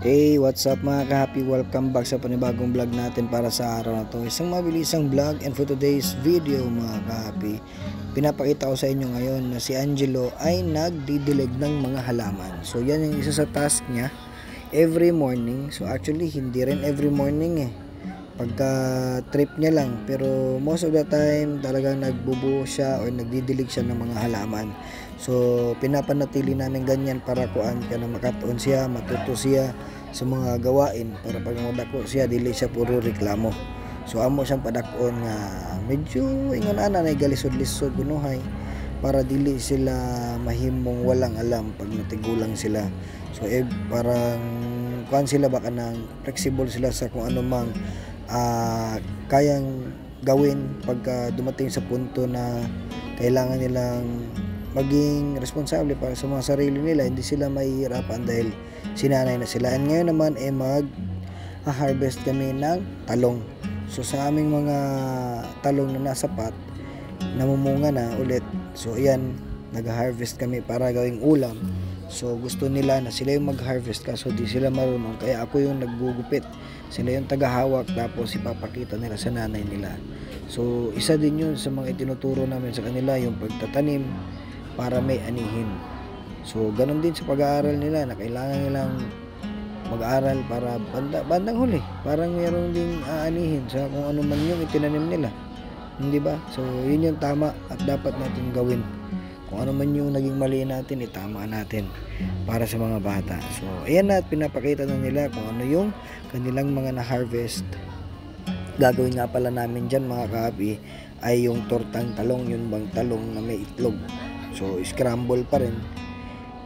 Hey, what's up mga ka-happy? Welcome back sa panibagong vlog natin para sa araw na to. Isang mabilisang vlog, and for today's video mga ka-happy, pinapakita ko sa inyo ngayon na si Angelo ay nagdidilig ng mga halaman. So yan yung isa sa task niya every morning. So actually hindi rin every morning pagka trip niya lang, pero most of the time talagang nagbubuo siya o nagdidilig siya ng mga halaman. So pinapanatili namin ganyan para kuan ka na makatuon siya, matuto siya sa mga gawain, para pag madako siya dili siya puro reklamo. So amo siyang padakon nga medyo ingon ana nay galisod-lisod kunuhay para dili sila mahimong walang alam pag natigulang sila. So parang kuan sila baka nang flexible sila sa kung ano mang kayang gawin pagka dumating sa punto na kailangan nilang maging responsable para sa mga sarili nila, hindi sila mahihirapan dahil sinanay na sila. And ngayon naman mag-harvest kami ng talong. So sa aming mga talong na nasa pot, namumunga na ulit. So ayan, nag-harvest kami para gawing ulam. So gusto nila na sila yung mag-harvest kaso di sila marunong, kaya ako yung naggugupit, sila yung tagahawak, tapos ipapakita nila sa nanay nila. So isa din yun sa mga itinuturo namin sa kanila, yung pagtatanim para may anihin. So ganun din sa pag-aaral nila na kailangan nilang mag-aaral para bandang huli parang mayroong ding aanihin sa kung ano man yung itinanim nila, hindi ba? So yun yung tama at dapat natin gawin. Kung ano man yung naging mali natin, itama natin para sa mga bata. So ayan na, at pinapakita na nila kung ano yung kanilang mga na-harvest. Gagawin nga pala namin dyan mga ka-happy ay yung tortang talong, yung bang talong na may itlog. So scramble pa rin,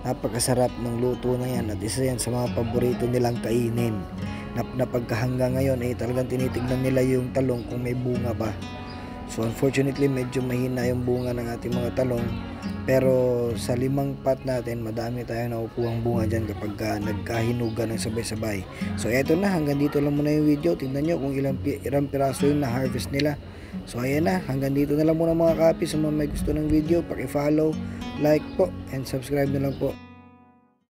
napakasarap ng luto na yan at isa yan sa mga paborito nilang kainin na pagkahanggang ngayon ay talagang tinitignan nila yung talong kung may bunga ba. So unfortunately medyo mahina yung bunga ng ating mga talong, pero sa 5 pot natin madami tayo nakukuhang bunga dyan kapag nagkahinugan ng sabay-sabay. So eto na, hanggang dito lang muna yung video. Tingnan nyo kung ilang piraso yung na-harvest nila. So ayan na, hanggang dito na lang muna mga kapi. Sa mga may gusto ng video, paki-follow, like po, and subscribe na lang po.